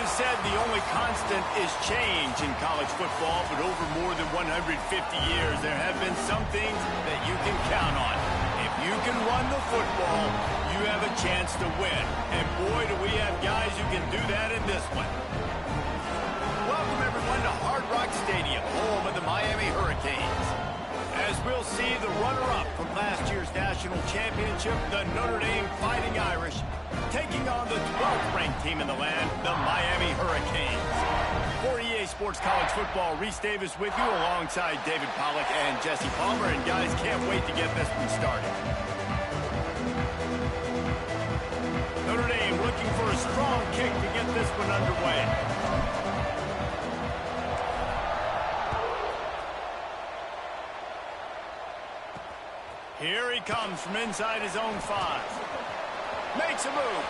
always said the only constant is change in college football, but over more than 150 years, there have been some things that you can count on. If you can run the football, you have a chance to win. And boy, do we have guys who can do that in this one. Welcome, everyone, to Hard Rock Stadium, home of the Miami Hurricanes. As we'll see the runner-up from last year's national championship, the Notre Dame Fighting Irish, taking on the 12th ranked team in the land, the Miami Hurricanes. For EA Sports College Football, Reese Davis with you alongside David Pollack and Jesse Palmer. And guys, can't wait to get this one started. Notre Dame looking for a strong kick to get this one underway. Here he comes from inside his own 5. Makes a move.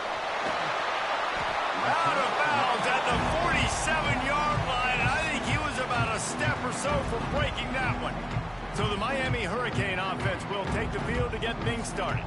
Out of bounds at the 47-yard line. And I think he was about a step or so from breaking that one. So the Miami Hurricane offense will take the field to get things started.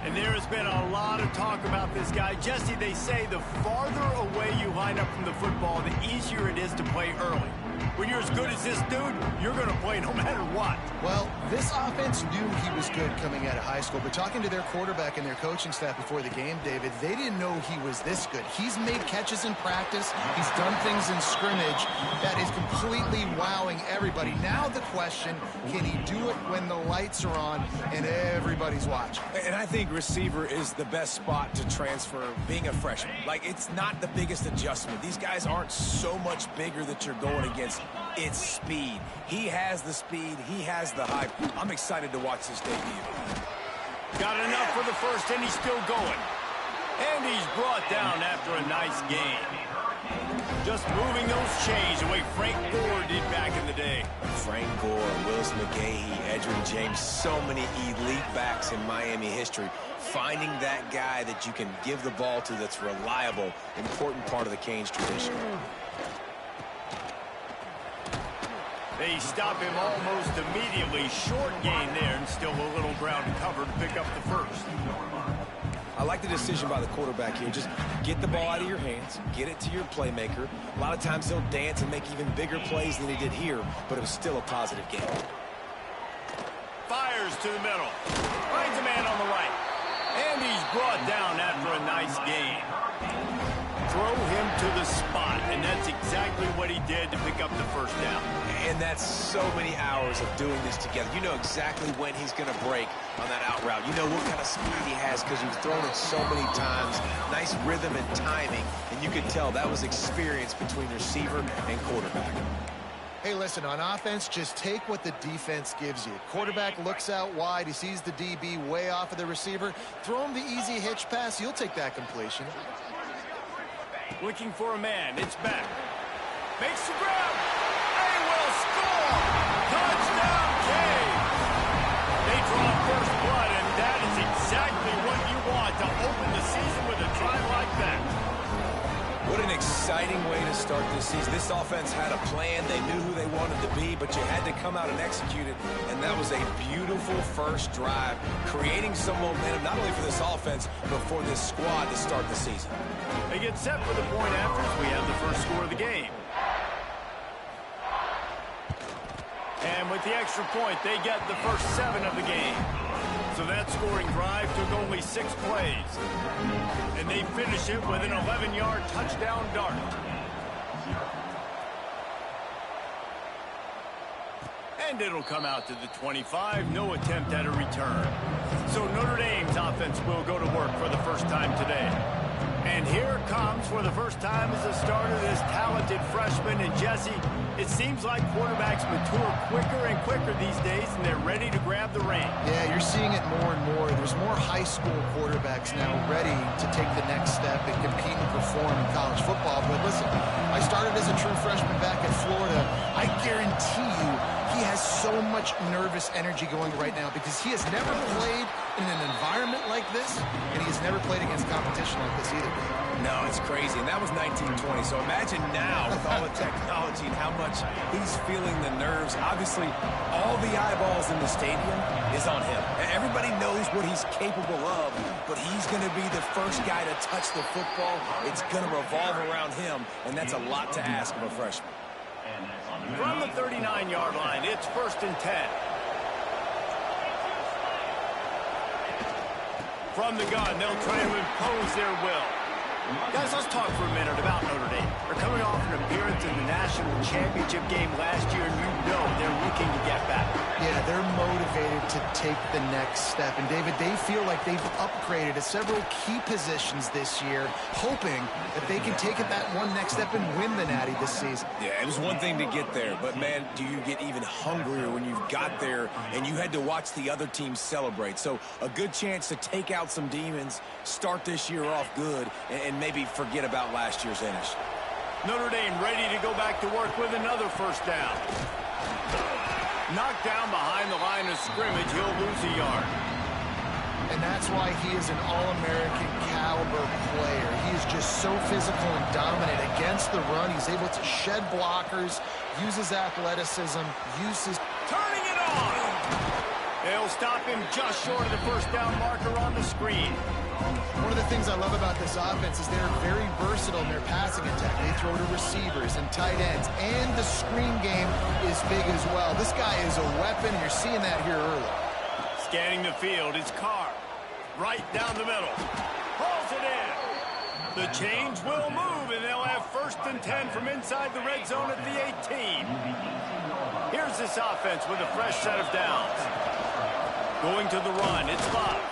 And there has been a lot of talk about this guy. Jesse, they say the farther away you line up from the football, the easier it is to play early. When you're as good as this dude, you're going to play no matter what. Well, this offense knew he was good coming out of high school, but talking to their quarterback and their coaching staff before the game, David, they didn't know he was this good. He's made catches in practice. He's done things in scrimmage that is completely wowing everybody. Now the question, can he do it when the lights are on and everybody's watching? And I think receiver is the best spot to transfer being a freshman. Like, it's not the biggest adjustment. These guys aren't so much bigger that you're going against. It's speed. He has the speed. He has the hype. I'm excited to watch this debut. Got enough for the first, and he's still going. And he's brought down after a nice game. Just moving those chains the way Frank Gore did back in the day. Frank Gore, Willis McGahee, Edgerrin James, so many elite backs in Miami history. Finding that guy that you can give the ball to that's reliable, important part of the Canes tradition. They stop him almost immediately. Short gain there, and still a little ground to cover to pick up the first. I like the decision by the quarterback here. Just get the ball out of your hands, get it to your playmaker. A lot of times he'll dance and make even bigger plays than he did here, but it was still a positive game. Fires to the middle. Finds a man on the right. And he's brought down after a nice game. Throw him to the spot, and that's exactly what he did to pick up the first down. And that's so many hours of doing this together. You know exactly when he's going to break on that out route. You know what kind of speed he has because you've thrown it so many times. Nice rhythm and timing, and you could tell that was experience between receiver and quarterback. Hey, listen, on offense, just take what the defense gives you. Quarterback looks out wide. He sees the DB way off of the receiver. Throw him the easy hitch pass. You'll take that completion. Looking for a man. It's back. Makes the grab. They will score. Touchdown, Canes. They draw first blood, and that is exactly what you want to open the season with a drive like that. What an exciting way to start this season. This offense had a plan. They knew who they wanted to be, but you had to come out and execute it, and that was a beautiful first drive, creating some momentum, not only for this offense, but for this squad to start the season. They get set for the point after as we have the first score of the game. And with the extra point, they get the first 7 of the game. So that scoring drive took only 6 plays. And they finish it with an 11-yard touchdown dart. And it'll come out to the 25. No attempt at a return. So Notre Dame's offense will go to work for the first time today. And here comes, for the first time as a starter, this talented freshman. And Jesse, it seems like quarterbacks mature quicker and quicker these days, and they're ready to grab the reins. Yeah, you're seeing it more and more. There's more high school quarterbacks now ready to take the next step and compete and perform in college football. But listen, I started as a true freshman back in Florida. I guarantee you he has so much nervous energy going right now because he has never played in an environment like like this, and he's never played against competition like this either. No, it's crazy, and that was 1920. So imagine now with all the technology and how much he's feeling the nerves. Obviously, all the eyeballs in the stadium is on him. Everybody knows what he's capable of, but he's going to be the first guy to touch the football. It's going to revolve around him, and that's a lot to ask of a freshman. From the 39-yard line, it's 1st and 10. From the gun, they'll try to impose their will. Guys, let's talk for a minute about Notre Dame. They're coming off an appearance in the national championship game last year, and you know they're looking to get back. Yeah, they're motivated to take the next step. And, David, they feel like they've upgraded at several key positions this year, hoping that they can take it that one next step and win the Natty this season. Yeah, it was one thing to get there, but, man, do you get even hungrier when you've got there and you had to watch the other team celebrate. So a good chance to take out some demons, start this year off good, and maybe forget about last year's finish. Notre Dame ready to go back to work with another 1st down. Knocked down behind the line of scrimmage, he'll lose a yard. And that's why he is an All-American caliber player. He is just so physical and dominant against the run. He's able to shed blockers, use his athleticism, use his... Turning it on! They'll stop him just short of the 1st down marker on the screen. One of the things I love about this offense is they're very versatile in their passing attack. They throw to receivers and tight ends, and the screen game is big as well. This guy is a weapon, and you're seeing that here early. Scanning the field, it's Carr. Right down the middle. Hauls it in. The chains will move, and they'll have 1st and 10 from inside the red zone at the 18. Here's this offense with a fresh set of downs. Going to the run, it's Love.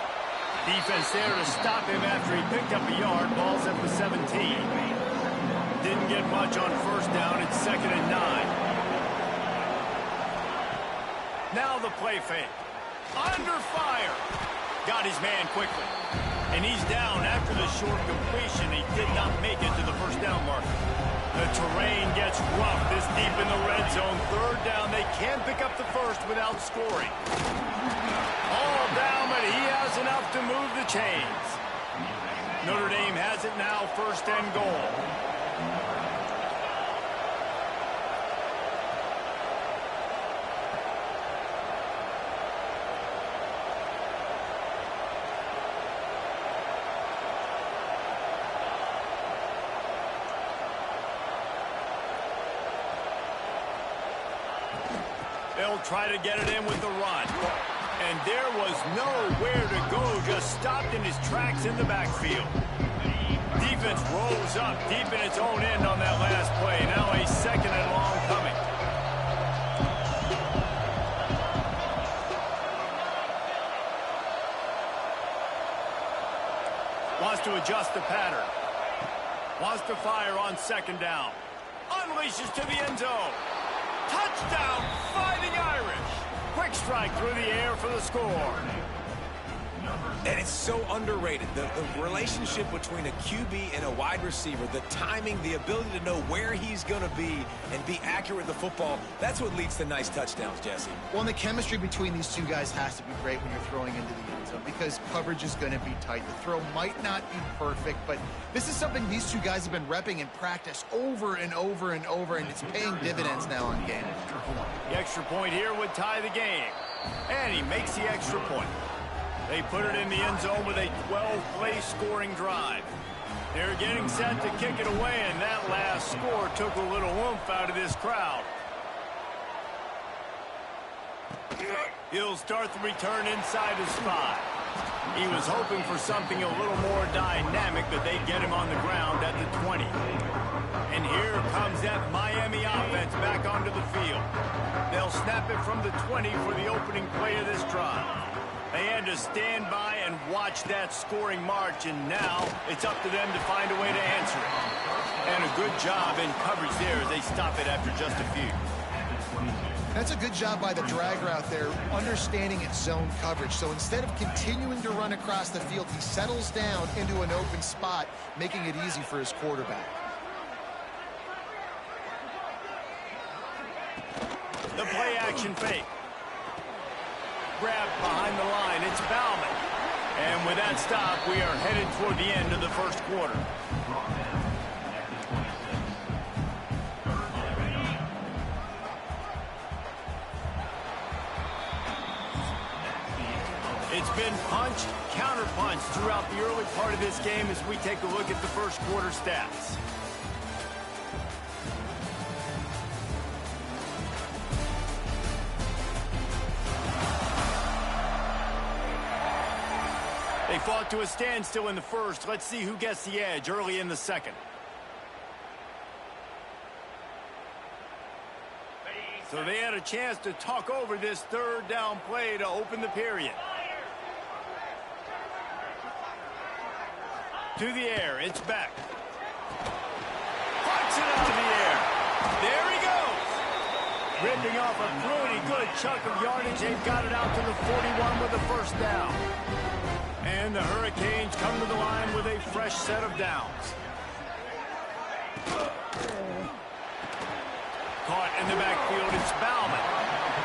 Defense there to stop him after he picked up a yard. Ball's at the 17. Didn't get much on 1st down. It's 2nd and 9. Now the play fake. Under fire. Got his man quickly. And he's down after the short completion. He did not make it to the 1st down marker. The terrain gets rough this deep in the red zone. 3rd down. They can't pick up the 1st without scoring. All down, but he has enough to move the chains. Notre Dame has it now, 1st and goal. They'll try to get it in with the run. And there was nowhere to go, just stopped in his tracks in the backfield. Defense rolls up deep in its own end on that last play. Now a 2nd and long coming. Wants to adjust the pattern. Wants to fire on 2nd down. Unleashes to the end zone. Touchdown, Fighting Irish. Quick strike through the air for the score. And it's so underrated. The relationship between a QB and a wide receiver, the timing, the ability to know where he's going to be and be accurate with the football, that's what leads to nice touchdowns, Jesse. Well, and the chemistry between these two guys has to be great when you're throwing into the end zone because coverage is going to be tight. The throw might not be perfect, but this is something these two guys have been repping in practice over and over and over, and it's paying dividends now on game. The extra point here would tie the game. And he makes the extra point. They put it in the end zone with a 12-play scoring drive. They're getting set to kick it away, and that last score took a little oomph out of this crowd. He'll start the return inside his spot. He was hoping for something a little more dynamic, but they get him on the ground at the 20. And here comes that Miami offense back onto the field. They'll snap it from the 20 for the opening play of this drive. They had to stand by and watch that scoring march, and now it's up to them to find a way to answer it. And a good job in coverage there as they stop it after just a few. That's a good job by the drag route there, understanding its zone coverage. So instead of continuing to run across the field, he settles down into an open spot, making it easy for his quarterback. The play action fake. Grab behind the line. It's Bauman. And with that stop, we are headed toward the end of the first quarter. It's been punch, counter-punch throughout the early part of this game as we take a look at the first quarter stats. They fought to a standstill in the first. Let's see who gets the edge early in the second. So they had a chance to talk over this third down play to open the period. To the air, it's back. Puts it out of the air. There he goes. Ripping off a pretty good chunk of yardage. They've got it out to the 41 with the first down. And the Hurricanes come to the line with a fresh set of downs. Caught in the backfield, it's Bauman.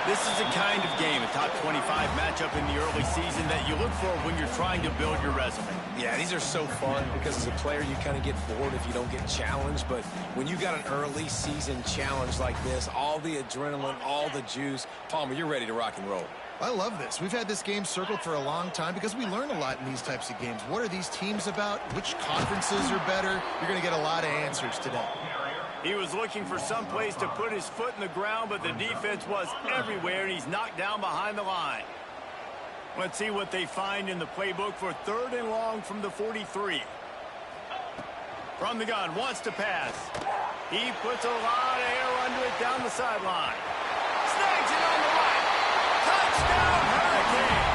This is the kind of game, a top 25 matchup in the early season that you look for when you're trying to build your resume. Yeah, these are so fun because as a player you kind of get bored if you don't get challenged. But when you got an early season challenge like this, all the adrenaline, all the juice, Palmer, you're ready to rock and roll. I love this. We've had this game circled for a long time because we learn a lot in these types of games. What are these teams about? Which conferences are better? You're going to get a lot of answers today. He was looking for some place to put his foot in the ground, but the defense was everywhere, and he's knocked down behind the line. Let's see what they find in the playbook for third and long from the 43. From the gun, wants to pass. He puts a lot of air under it down the sideline. Snags it on the right. Touchdown, Hurricane!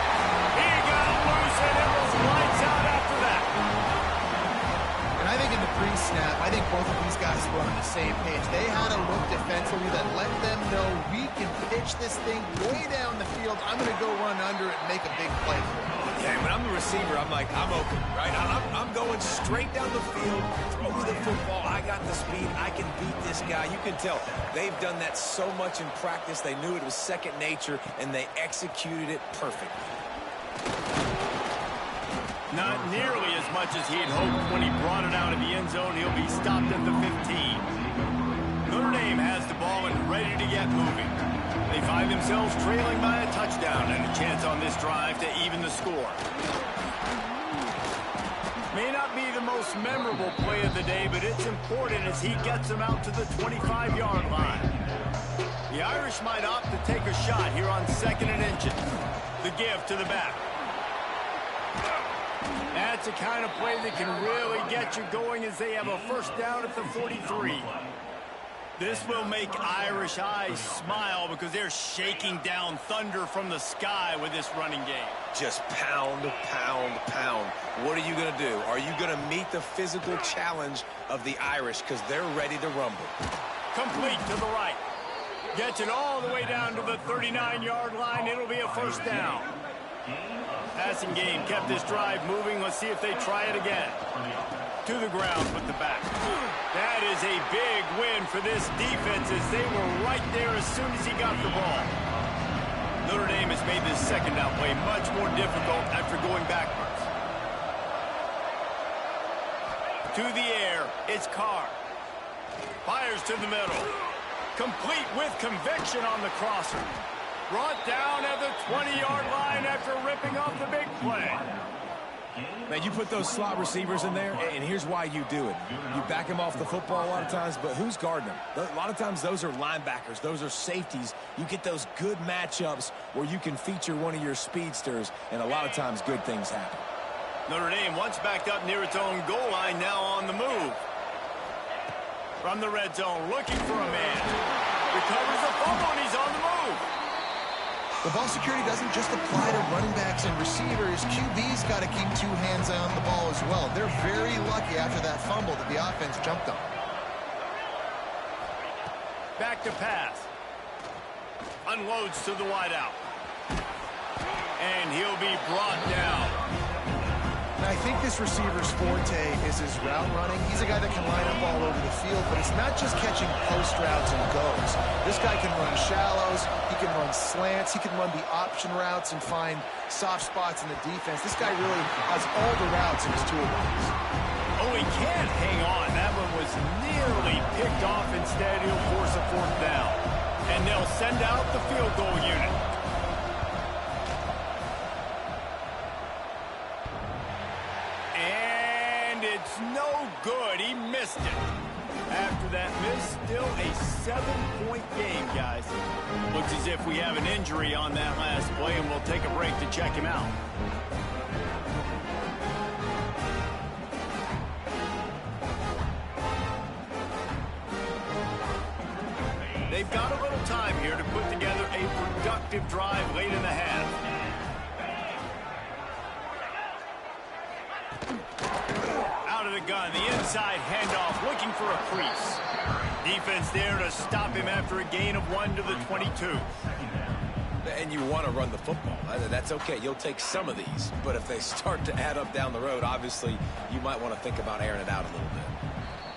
He got loose, and it was lights out after that. I think in the pre-snap, I think both of these guys were on the same page. They had a look defensively that let them know we can pitch this thing way down the field. I'm going to go run under it and make a big play for it. Yeah, when I'm the receiver, I'm like, I'm open, right? I'm going straight down the field. Throw me the football. I got the speed. I can beat this guy. You can tell they've done that so much in practice. They knew it was second nature, and they executed it perfectly. Not nearly as much as he had hoped when he brought it out of the end zone. He'll be stopped at the 15. Notre Dame has the ball and ready to get moving. They find themselves trailing by a touchdown and a chance on this drive to even the score. May not be the most memorable play of the day, but it's important as he gets them out to the 25-yard line. The Irish might opt to take a shot here on second and inches. The give to the back. That's the kind of play that can really get you going as they have a first down at the 43. This will make Irish eyes smile because they're shaking down thunder from the sky with this running game. Just pound, pound, pound. What are you going to do? Are you going to meet the physical challenge of the Irish because they're ready to rumble? Complete to the right. Gets it all the way down to the 39-yard line. It'll be a first down. Passing game kept this drive moving. Let's see if they try it again. To the ground with the back. That is a big win for this defense as they were right there as soon as he got the ball. Notre Dame has made this second down play much more difficult after going backwards. To the air, it's Carr. Fires to the middle. Complete with conviction on the crosser. Brought down at the 20-yard line after ripping off the big play. Man, you put those slot receivers in there, and here's why you do it. You back them off the football a lot of times, but who's guarding them? A lot of times those are linebackers. Those are safeties. You get those good matchups where you can feature one of your speedsters, and a lot of times good things happen. Notre Dame once backed up near its own goal line, now on the move. From the red zone, looking for a man. Recovers the fumble, and he's on the move. The ball security doesn't just apply to running backs and receivers. QB's got to keep two hands on the ball as well. They're very lucky after that fumble that the offense jumped on. Back to pass. Unloads to the wideout. And he'll be brought down. And I think this receiver's forte is his route running. He's a guy that can line up all over the field, but it's not just catching post routes and goes. This guy can run shallows, he can run slants, he can run the option routes and find soft spots in the defense. This guy really has all the routes in his toolbox. Oh, he can't hang on. That one was nearly picked off. Instead, he'll force a fourth down. And they'll send out the field goal unit. And it's no good. He missed it. After that miss, still a 7-point game, guys. Looks as if we have an injury on that last play, and we'll take a break to check him out. They've got a little time here to put together a productive drive late in the half. Out of the gun, the inside handoff, looking for a crease. Defense there to stop him after a gain of 1 to the 22. And you want to run the football. That's okay. You'll take some of these. But if they start to add up down the road, obviously, you might want to think about airing it out a little bit.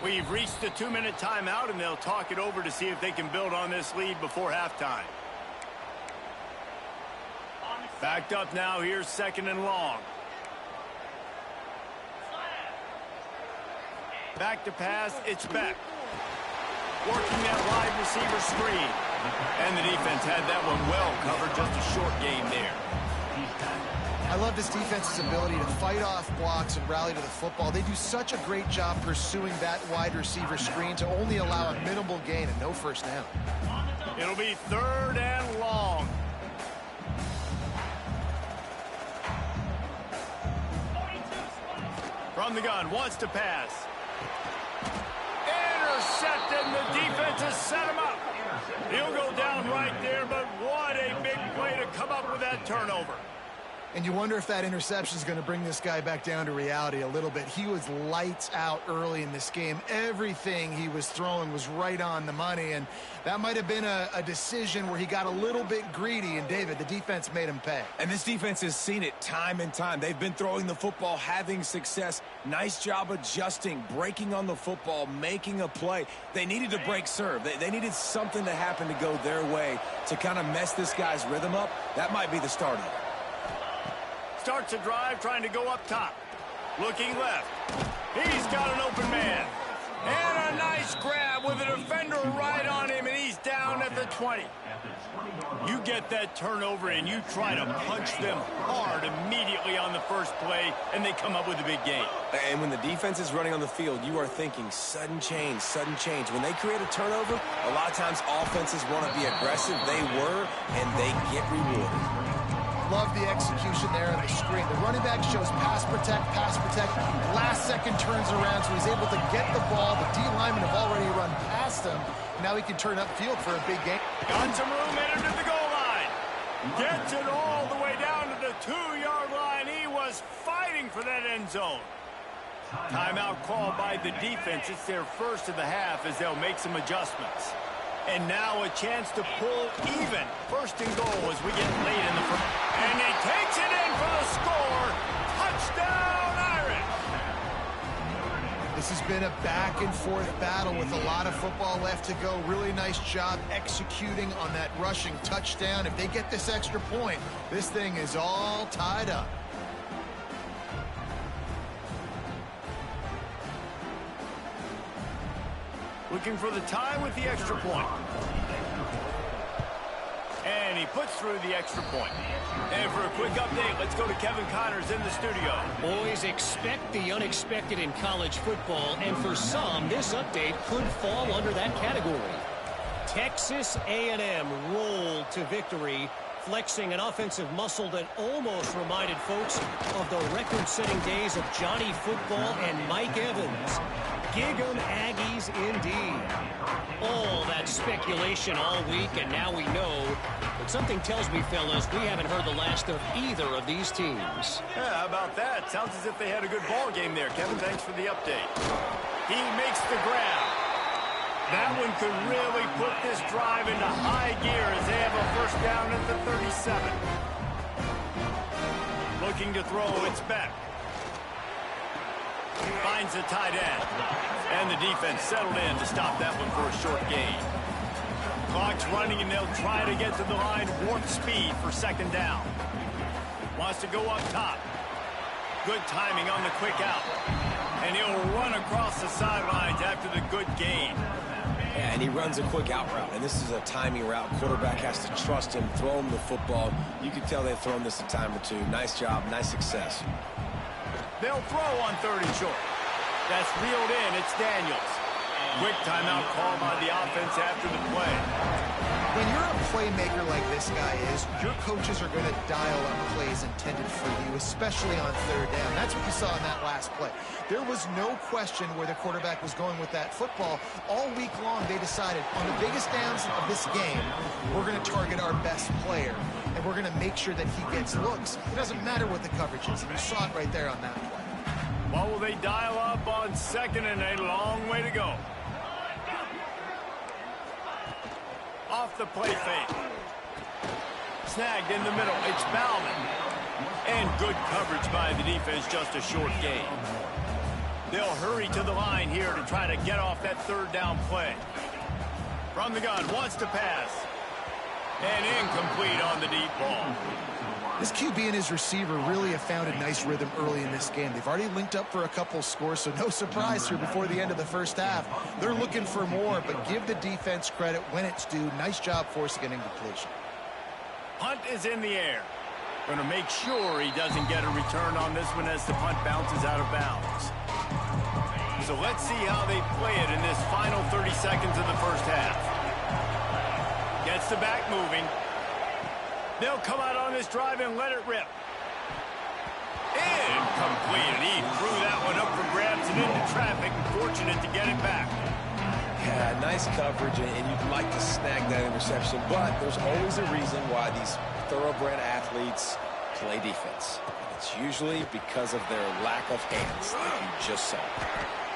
We've reached the 2-minute timeout, and they'll talk it over to see if they can build on this lead before halftime. Backed up now. Here's 2nd and long. Back to pass. It's Beck. Working that wide receiver screen. And the defense had that one well covered. Just a short game there. I love this defense's ability to fight off blocks and rally to the football. They do such a great job pursuing that wide receiver screen to only allow a minimal gain and no first down. It'll be 3rd and long. From the gun, wants to pass. Intercepted, and the defense has set him up. He'll go down right there, but what a big play to come up with that turnover. And you wonder if that interception is going to bring this guy back down to reality a little bit. He was lights out early in this game. Everything he was throwing was right on the money, and that might have been a decision where he got a little bit greedy, and David, the defense made him pay. And this defense has seen it time and time. They've been throwing the football, having success. Nice job adjusting, breaking on the football, making a play. They needed to break serve. They needed something to happen to go their way to kind of mess this guy's rhythm up. That might be the start of it. Starts a drive trying to go up top. Looking left. He's got an open man. And a nice grab with a defender right on him, and he's down at the 20. You get that turnover, and you try to punch them hard immediately on the first play, and they come up with a big gain. And when the defense is running on the field, you are thinking sudden change, sudden change. When they create a turnover, a lot of times offenses want to be aggressive. They were, and they get rewarded. Love the execution there on the screen. The running back shows pass protect, last second turns around, so he's able to get the ball. The D linemen have already run past him. Now he can turn upfield for a big game. Got some room in to the goal line. Gets it all the way down to the 2-yard line. He was fighting for that end zone. Timeout called by the defense. It's their first of the half as they'll make some adjustments. And now a chance to pull even. 1st and goal as we get late in the first. And he takes it in for the score. Touchdown, Irish! This has been a back-and-forth battle with a lot of football left to go. Really nice job executing on that rushing touchdown. If they get this extra point, this thing is all tied up. Looking for the tie with the extra point. And he puts through the extra point. And for a quick update, let's go to Kevin Connors in the studio. Boys, expect the unexpected in college football, and for some, this update could fall under that category. Texas A&M rolled to victory, flexing an offensive muscle that almost reminded folks of the record-setting days of Johnny Football and Mike Evans. Gig 'em Aggies indeed. All that speculation all week, and now we know. But something tells me, fellas, we haven't heard the last of either of these teams. Yeah, how about that? Sounds as if they had a good ball game there. Kevin, thanks for the update. He makes the grab. That one could really put this drive into high gear as they have a first down at the 37. Looking to throw, it's Beck. Finds the tight end. And the defense settled in to stop that one for a short gain. Clock's running, and they'll try to get to the line warp speed for second down. Wants to go up top. Good timing on the quick out. And he'll run across the sidelines after the good gain. Yeah, and he runs a quick out route, and this is a timing route. Quarterback has to trust him, throw him the football. You can tell they've thrown this a time or two. Nice job, nice success. They'll throw on 3rd and short. That's reeled in. It's Daniels. Quick timeout call by the offense after the play. When you're a playmaker like this guy is, your coaches are going to dial up plays intended for you, especially on 3rd down. That's what you saw in that last play. There was no question where the quarterback was going with that football. All week long, they decided on the biggest downs of this game, we're going to target our best player, and we're going to make sure that he gets looks. It doesn't matter what the coverage is, and you saw it right there on that play. Well, will they dial up on 2nd and a long way to go? Off the play fake. Snagged in the middle. It's Bauman. And good coverage by the defense, just a short gain. They'll hurry to the line here to try to get off that 3rd down play. From the gun, wants to pass. And incomplete on the deep ball. This QB and his receiver really have found a nice rhythm early in this game. They've already linked up for a couple scores, so no surprise here before the end of the first half. They're looking for more, but give the defense credit when it's due. Nice job forcing an incompletion. Punt is in the air. Going to make sure he doesn't get a return on this one as the punt bounces out of bounds. So let's see how they play it in this final 30 seconds of the first half. Gets the back moving. They'll come out on this drive and let it rip. Incomplete. And he threw that one up for grabs and into traffic, and fortunate to get it back. Yeah, nice coverage, and you'd like to snag that interception, but there's always a reason why these thoroughbred athletes play defense. It's usually because of their lack of hands, like you just saw.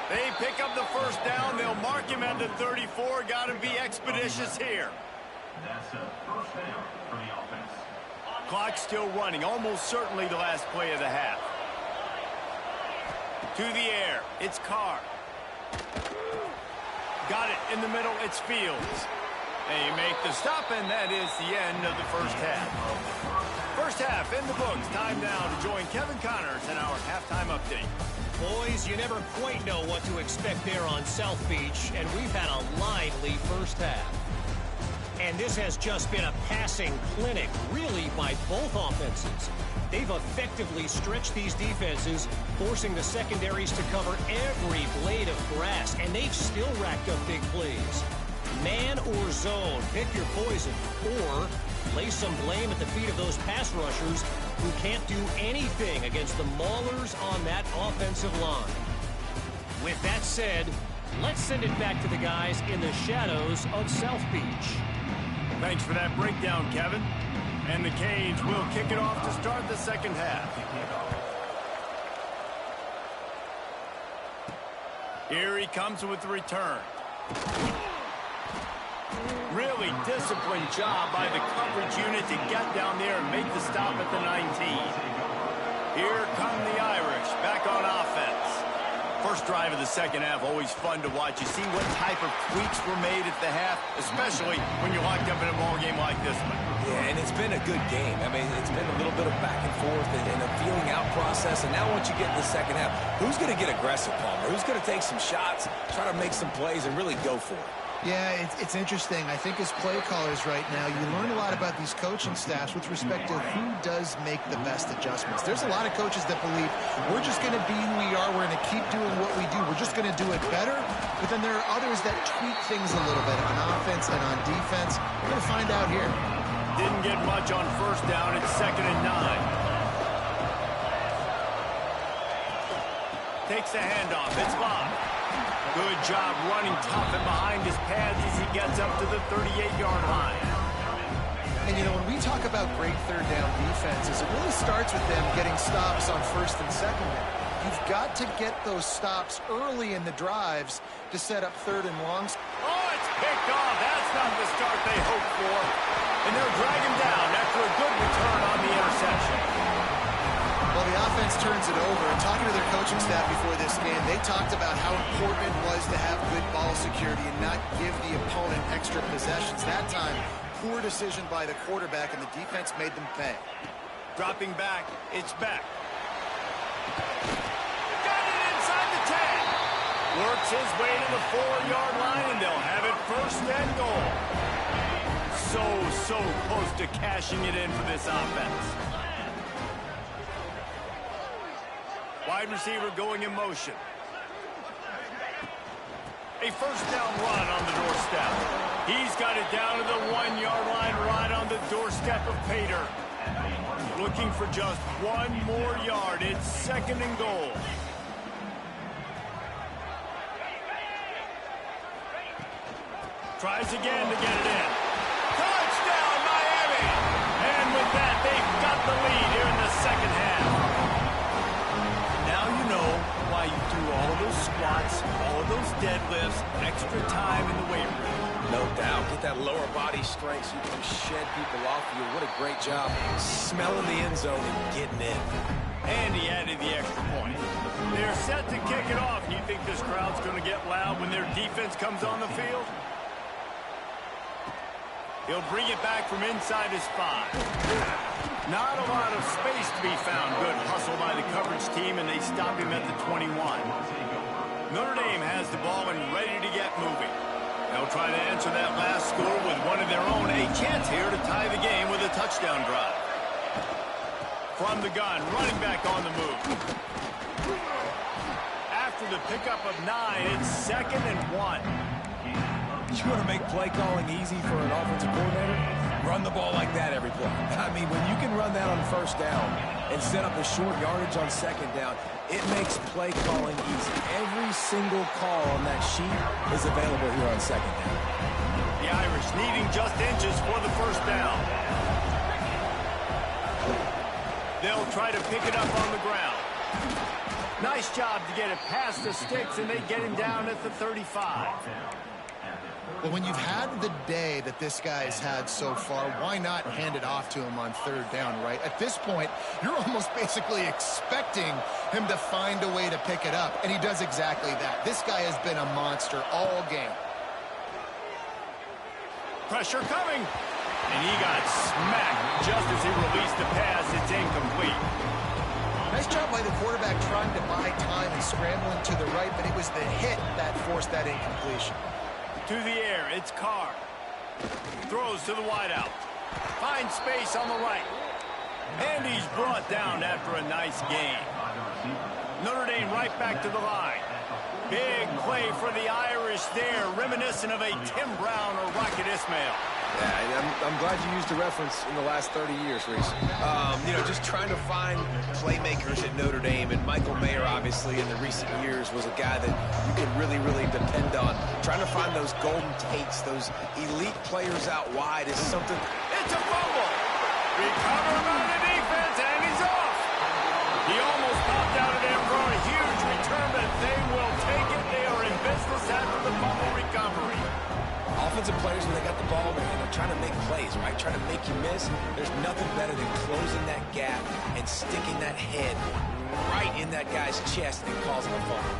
They pick up the first down. They'll mark him at the 34. Got to be expeditious here. That's a first down for the offense. Clock still running. Almost certainly the last play of the half. To the air. It's Carr. Got it in the middle. It's Fields. They make the stop, and that is the end of the first half. First half in the books. Time now to join Kevin Connors in our halftime update. Boys, you never quite know what to expect there on South Beach, and we've had a lively first half. And this has just been a passing clinic, really, by both offenses. They've effectively stretched these defenses, forcing the secondaries to cover every blade of grass, and they've still racked up big plays. Man or zone, pick your poison, or lay some blame at the feet of those pass rushers who can't do anything against the maulers on that offensive line. With that said, let's send it back to the guys in the shadows of South Beach. Thanks for that breakdown, Kevin. And the Canes will kick it off to start the second half. Here he comes with the return. Really disciplined job by the coverage unit to get down there and make the stop at the 19. Here come the Irish back on offense. First drive of the second half, always fun to watch. You see what type of tweaks were made at the half, especially when you're locked up in a ball game like this one. Yeah, and it's been a good game. I mean, it's been a little bit of back and forth and a feeling out process. And now once you get in the second half, who's going to get aggressive, Palmer? Who's going to take some shots, try to make some plays, and really go for it? Yeah, it's interesting. I think as play callers right now, you learn a lot about these coaching staffs with respect to who does make the best adjustments. There's a lot of coaches that believe we're just going to be who we are. We're going to keep doing what we do. We're just going to do it better. But then there are others that tweak things a little bit on offense and on defense. We're going to find out here. Didn't get much on first down. It's 2nd and 9. Takes the handoff. It's Bob. Good job running tough and behind his pads as he gets up to the 38-yard line. And, you know, when we talk about great third down defenses, it really starts with them getting stops on first and second down. You've got to get those stops early in the drives to set up third and longs. Oh, it's picked off. That's not the start they hoped for. And they'll drag him down after a good return on the interception. Well, Well, the offense turns it over. And talking to their coaching staff before this game, they talked about how important it was to have good ball security and not give the opponent extra possessions. That time, poor decision by the quarterback, and the defense made them pay. Dropping back, it's back. Got it inside the 10. Works his way to the 4-yard line, and they'll have it first and goal. So close to cashing it in for this offense. Wide receiver going in motion. A first down run on the doorstep. He's got it down to the 1-yard line right on the doorstep of Pater. Looking for just one more yard. It's second and goal. Tries again to get it in. Touchdown, Miami! And with that, they've got the lead here in the second half. Now you know why you do all of those squats, all of those deadlifts, extra time in the weight room. No doubt. Get that lower body strength so you can shed people off of you. What a great job smelling the end zone and getting in. And he added the extra point. They're set to kick it off. You think this crowd's going to get loud when their defense comes on the field? He'll bring it back from inside his 5. Not a lot of space to be found. Good hustle by the coverage team, and they stop him at the 21. Notre Dame has the ball and ready to get moving. They'll try to answer that last score with one of their own. A chance here to tie the game with a touchdown drive. From the gun, running back on the move. After the pickup of 9, it's second and 1. You want to make play calling easy for an offensive coordinator? Run the ball like that every play. I mean, when you can run that on first down and set up the short yardage on second down, it makes play calling easy. Every single call on that sheet is available here on second down. The Irish needing just inches for the first down. They'll try to pick it up on the ground. Nice job to get it past the sticks, and they get him down at the 35. Well, when you've had the day that this guy's had so far, why not hand it off to him on third down, right? At this point, you're almost basically expecting him to find a way to pick it up, and he does exactly that. This guy has been a monster all game. Pressure coming, and he got smacked just as he released the pass. It's incomplete. Nice job by the quarterback trying to buy time and scrambling to the right, but it was the hit that forced that incompletion. To the air, it's Carr. Throws to the wideout. Finds space on the right. And he's brought down after a nice gain. Notre Dame right back to the line. Big play for the Irish there, reminiscent of a Tim Brown or Rocket Ismail. Yeah, I'm glad you used the reference in the last 30 years, Reese. You know, just trying to find playmakers at Notre Dame, and Michael Mayer, obviously, in the recent years, was a guy that you can really, really depend on. Trying to find those golden takes, those elite players out wide is something. It's a fumble. Recovered by the defense, and he's off. He almost popped out of there for a huge return, but they will take it. They are in business after the fumble recovery. Offensive players, when they got the ball, man, they're trying to make plays, right? Trying to make you miss. There's nothing better than closing that gap and sticking that head right in that guy's chest and causing a fumble.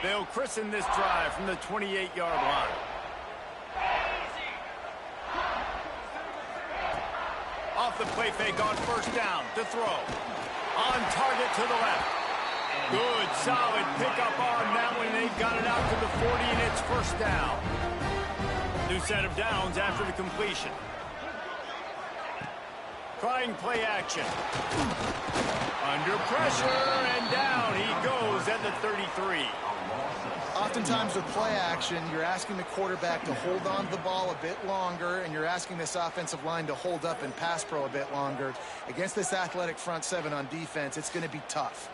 They'll christen this drive from the 28-yard line. Off the play fake on first down to throw. On target to the left. Good, solid pickup on that one. They've got it out to the 40, and it's first down. New set of downs after the completion. Trying play action. Under pressure, and down he goes at the 33. Oftentimes with play action, you're asking the quarterback to hold on to the ball a bit longer, and you're asking this offensive line to hold up and pass pro a bit longer. Against this athletic front seven on defense, it's going to be tough.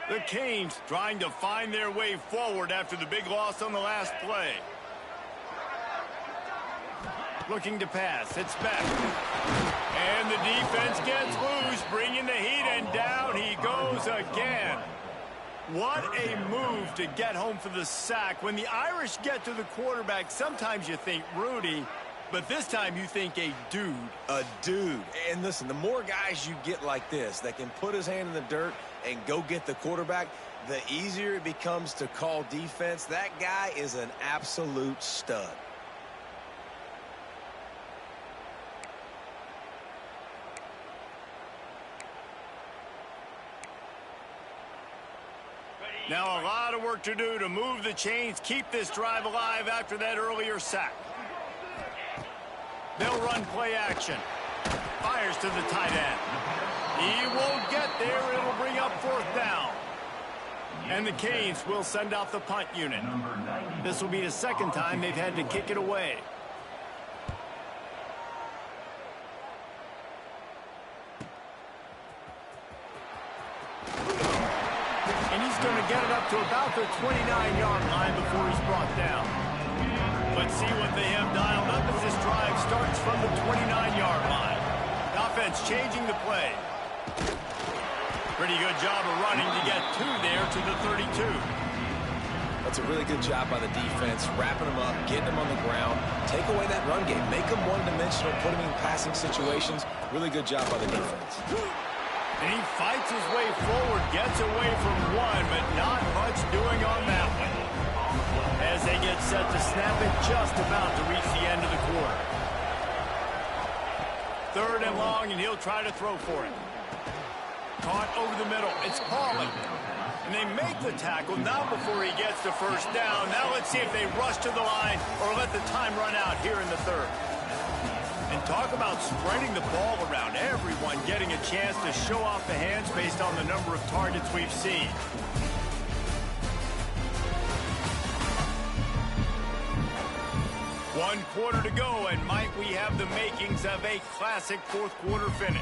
The Canes trying to find their way forward after the big loss on the last play. Looking to pass. It's back. And the defense gets loose, bringing the heat, and down he goes again. What a move to get home for the sack. When the Irish get to the quarterback, sometimes you think Rudy, but this time you think a dude. A dude. And listen, the more guys you get like this that can put his hand in the dirt and go get the quarterback, the easier it becomes to call defense. That guy is an absolute stud. Now a lot of work to do to move the chains, keep this drive alive after that earlier sack. They'll run play action. Fires to the tight end. He won't get there. It'll bring up 4th down. And the Canes will send out the punt unit. This will be the second time they've had to kick it away. And he's going to get it up to about the 29-yard line before he's brought down. Let's see what they have dialed up as this drive starts from the 29-yard line. Offense changing the play. Pretty good job of running to get 2 there to the 32. That's a really good job by the defense, wrapping them up, getting them on the ground, take away that run game, make them one-dimensional, put them in passing situations. Really good job by the defense. And he fights his way forward, gets away from one, but not much doing on that one. As they get set to snap it, just about to reach the end of the quarter. 3rd and long, and he'll try to throw for it. Caught over the middle. It's Pauling. And they make the tackle, not before he gets the 1st down. Now let's see if they rush to the line or let the time run out here in the 3rd. And talk about spreading the ball around. Everyone getting a chance to show off the hands based on the number of targets we've seen. One quarter to go, and might we have the makings of a classic 4th quarter finish.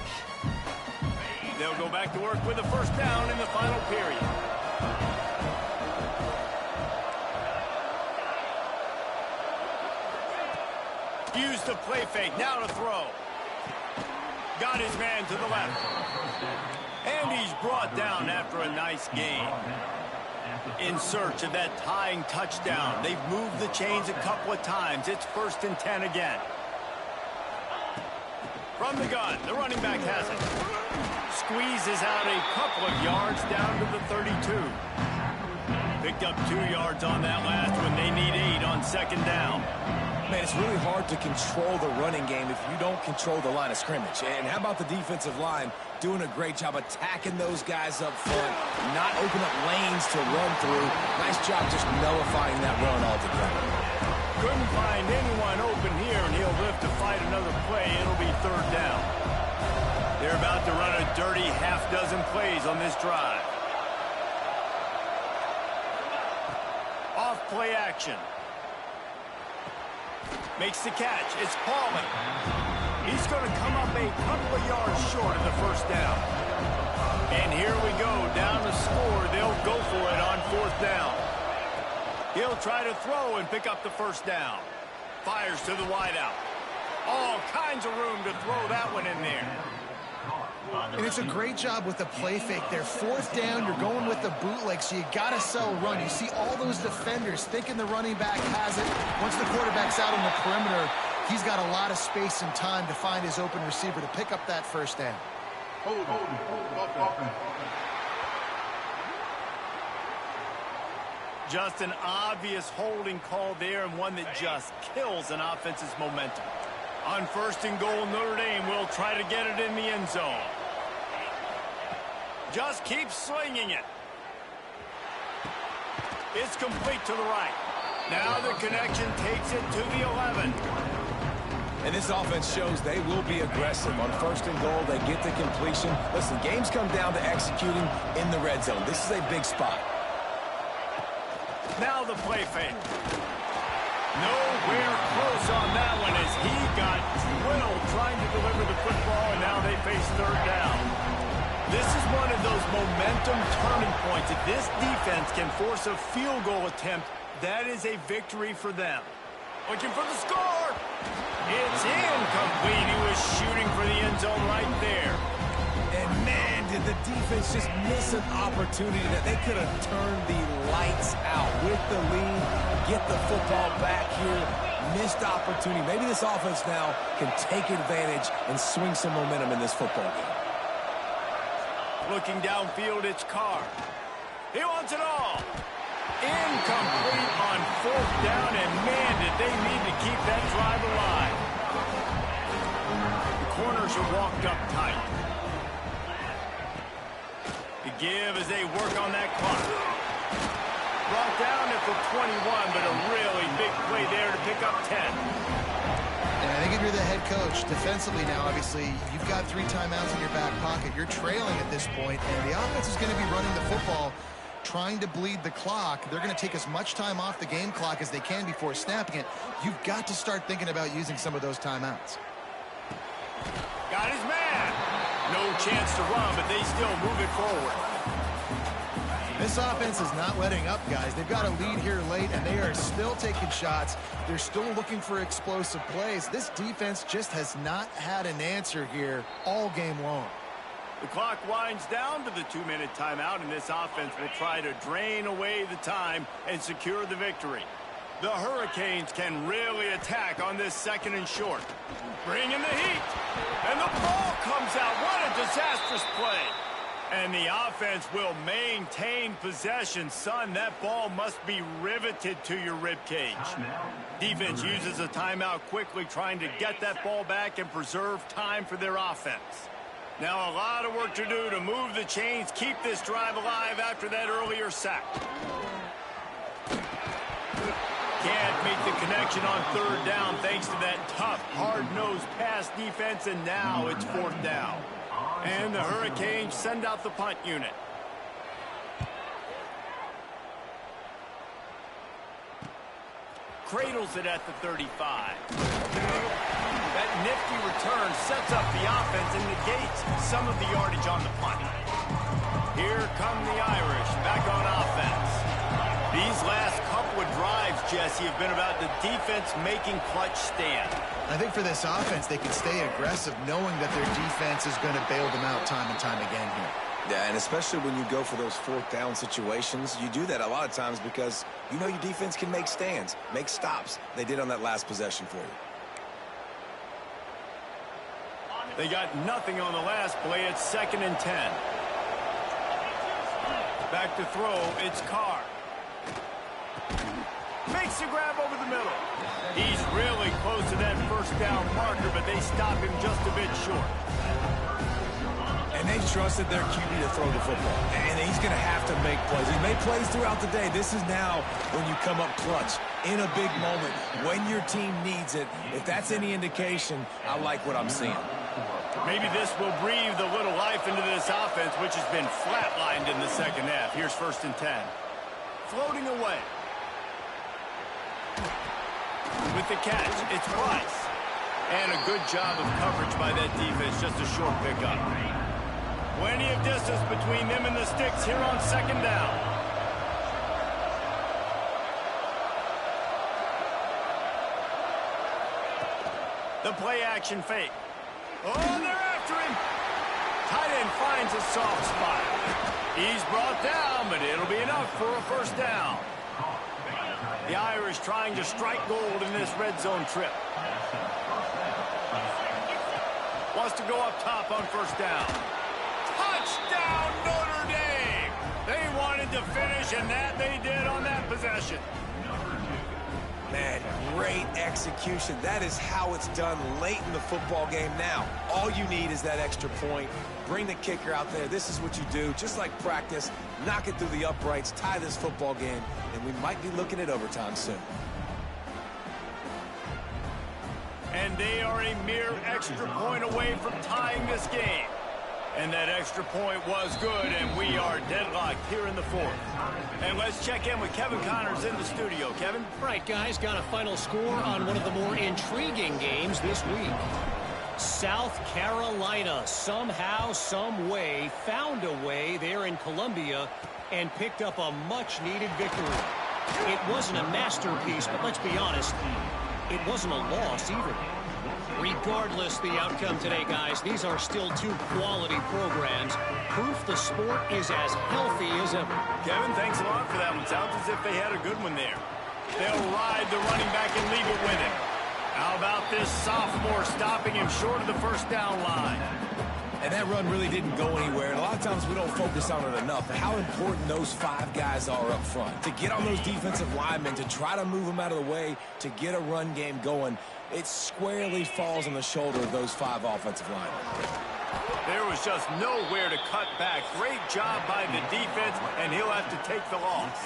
They'll go back to work with a 1st down in the final period. Use the play fake, now to throw. Got his man to the left. And he's brought down after a nice gain. In search of that tying touchdown. They've moved the chains a couple of times. It's 1st and 10 again. From the gun, the running back has it. Squeezes out a couple of yards down to the 32. Picked up 2 yards on that last one. They need 8 on 2nd down. Man, it's really hard to control the running game if you don't control the line of scrimmage. And how about the defensive line doing a great job attacking those guys up front, not open up lanes to run through. Nice job just nullifying that run altogether. Couldn't find anyone open here, and he'll live to fight another play. It'll be 3rd down. They're about to run a dirty half-dozen plays on this drive. Off play action. Makes the catch. It's Pauling. He's going to come up a couple of yards short of the 1st down. And here we go. Down to score. They'll go for it on 4th down. He'll try to throw and pick up the 1st down. Fires to the wideout. All kinds of room to throw that one in there. And it's a great job with the play fake there. 4th down, you're going with the bootleg, so you got to sell run. You see all those defenders thinking the running back has it. Once the quarterback's out on the perimeter, he's got a lot of space and time to find his open receiver to pick up that 1st down. Just an obvious holding call there, and one that just kills an offense's momentum. On 1st and goal, Notre Dame will try to get it in the end zone. Just keep slinging it. It's complete to the right. Now the connection takes it to the 11. And this offense shows they will be aggressive. On 1st and goal, they get the completion. Listen, games come down to executing in the red zone. This is a big spot. Now the play fake. Nowhere close on that one as he got drilled trying to deliver the football, and now they face 3rd down. This is one of those momentum turning points. If this defense can force a field goal attempt, that is a victory for them. Looking for the score. It's incomplete. He was shooting for the end zone right there. And man, did the defense just miss an opportunity that they could have turned the lights out with the lead, get the football back here. Missed opportunity. Maybe this offense now can take advantage and swing some momentum in this football game. Looking downfield, it's Carr. He wants it all. Incomplete on 4th down, and man, did they need to keep that drive alive. The corners are walked up tight. The give as they work on that clock. Brought down at the 21, but a really big play there to pick up 10. And I think if you're the head coach, defensively now, obviously, you've got 3 timeouts in your back pocket. You're trailing at this point, and the offense is going to be running the football, trying to bleed the clock. They're going to take as much time off the game clock as they can before snapping it. You've got to start thinking about using some of those timeouts. Got his man. No chance to run, but they still move it forward. This offense is not letting up, guys. They've got a lead here late, and they are still taking shots. They're still looking for explosive plays. This defense just has not had an answer here all game long. The clock winds down to the 2-minute timeout, and this offense will try to drain away the time and secure the victory. The Hurricanes can really attack on this 2nd and short. Bring in the heat, and the ball comes out. What a disastrous play. And the offense will maintain possession. Son, that ball must be riveted to your ribcage. Defense uses a timeout quickly, trying to get that ball back and preserve time for their offense. Now a lot of work to do to move the chains, keep this drive alive after that earlier sack. Can't make the connection on 3rd down thanks to that tough, hard-nosed pass defense, and now it's 4th down. And the Hurricanes send out the punt unit. Cradles it at the 35. That nifty return sets up the offense and negates some of the yardage on the punt. Here come the Irish back on offense. These last couple of drives, Jesse, have been about the defense making clutch stand. I think for this offense, they can stay aggressive knowing that their defense is going to bail them out time and time again here. Yeah, and especially when you go for those 4th down situations, you do that a lot of times because you know your defense can make stands, make stops. They did on that last possession for you. They got nothing on the last play. It's 2nd and 10. Back to throw, it's Carr. Makes the grab over the middle. He's really close to that 1st down marker, but they stop him just a bit short. And they trusted their QB to throw the football. And he's going to have to make plays. He's made plays throughout the day. This is now when you come up clutch in a big moment when your team needs it. If that's any indication, I like what I'm seeing. Maybe this will breathe a little life into this offense, which has been flatlined in the 2nd half. Here's 1st and 10. Floating away. With the catch, it's Price. And a good job of coverage by that defense, just a short pickup. Plenty of distance between them and the sticks here on 2nd down. The play action fake. Oh, they're after him. Tight end finds a soft spot. He's brought down, but it'll be enough for a 1st down. The Irish trying to strike gold in this red zone trip. Wants to go up top on 1st down. Touchdown, Notre Dame! They wanted to finish, and that they did on that possession. Man, great execution. That is how it's done late in the football game now. All you need is that extra point. Bring the kicker out there. This is what you do. Just like practice, knock it through the uprights, tie this football game, and we might be looking at overtime soon. And they are a mere extra point away from tying this game. And that extra point was good, and we are deadlocked here in the 4th. And let's check in with Kevin Connors in the studio. Kevin? Right, guys, got a final score on one of the more intriguing games this week. South Carolina somehow, some way, found a way there in Columbia and picked up a much-needed victory. It wasn't a masterpiece, but let's be honest, it wasn't a loss either. Regardless the outcome today, guys, these are still two quality programs. Proof the sport is as healthy as ever. Kevin, thanks a lot for that one. Sounds as if they had a good one there. They'll ride the running back and leave it with him. How about this sophomore stopping him short of the first down line? And that run really didn't go anywhere. And a lot of times we don't focus on it enough. How important those 5 guys are up front. To get on those defensive linemen, to try to move them out of the way, to get a run game going, it squarely falls on the shoulder of those 5 offensive linemen. There was just nowhere to cut back. Great job by the defense, and he'll have to take the loss.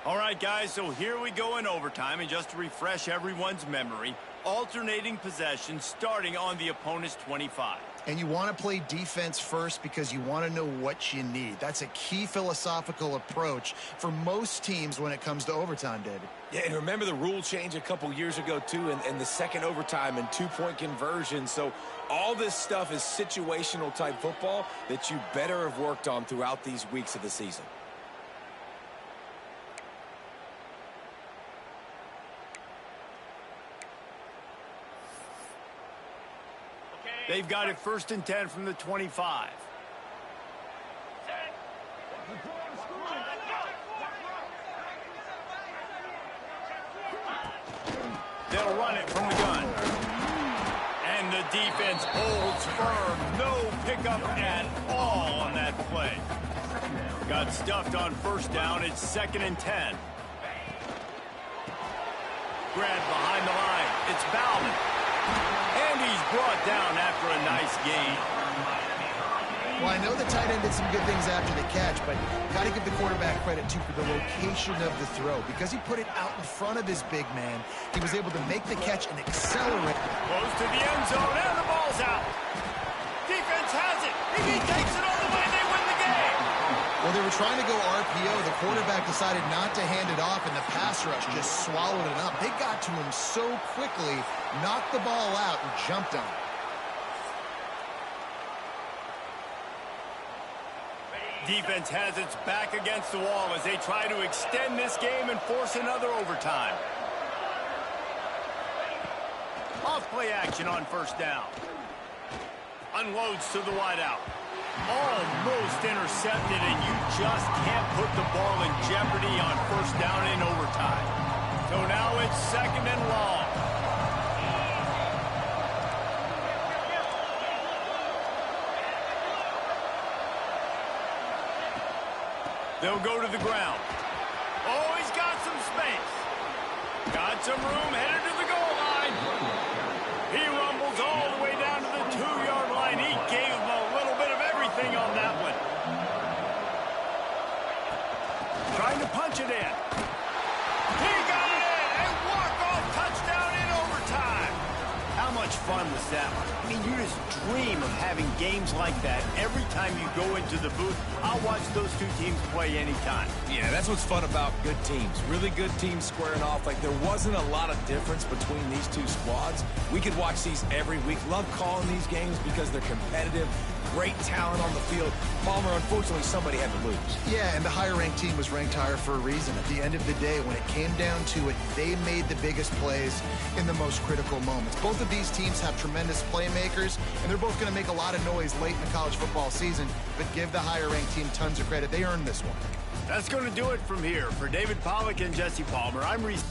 All right, guys, so here we go in overtime, and just to refresh everyone's memory, alternating possession starting on the opponent's 25. And you want to play defense first because you want to know what you need. That's a key philosophical approach for most teams when it comes to overtime, David. Yeah, and remember the rule change a couple years ago, too, and the second overtime and 2-point conversion. So all this stuff is situational type football that you better have worked on throughout these weeks of the season. They've got it 1st and 10 from the 25. They'll run it from the gun. And the defense holds firm. No pickup at all on that play. Got stuffed on 1st down. It's 2nd and 10. Grab behind the line. It's Bowman. And he's brought down after a nice gain. Well, I know the tight end did some good things after the catch, but got to give the quarterback credit, too, for the location of the throw. Because he put it out in front of his big man, he was able to make the catch and accelerate. Close to the end zone, and the ball's out. Defense has it. If he takes it all the way, they win the game. Well, they were trying to go RPO. The quarterback decided not to hand it off, and the pass rush just swallowed it up. They got to him so quickly, knocked the ball out, and jumped on it. Defense has its back against the wall as they try to extend this game and force another overtime. Off play action on 1st down. Unloads to the wideout. Almost intercepted, and you just can't put the ball in jeopardy on 1st down in overtime. So now it's 2nd and long. They'll go to the ground. Oh, he's got some space. Got some room, headed to the goal line. He rumbles all the way down to the 2-yard line. He gave him a little bit of everything on that one. Trying to punch it in. He got it in. A walk-off touchdown in overtime. How much fun was that one? I mean, you just dream of having games like that every time you go into the booth. I'll watch those two teams play anytime. Yeah, that's what's fun about good teams. Really good teams squaring off. Like, there wasn't a lot of difference between these two squads. We could watch these every week. Love calling these games because they're competitive. Great talent on the field. Palmer, unfortunately, somebody had to lose. Yeah, and the higher-ranked team was ranked higher for a reason. At the end of the day, when it came down to it, they made the biggest plays in the most critical moments. Both of these teams have tremendous playmakers, and they're both going to make a lot of noise late in the college football season, but give the higher-ranked team tons of credit. They earned this one. That's going to do it from here. For David Pollack and Jesse Palmer, I'm Reese.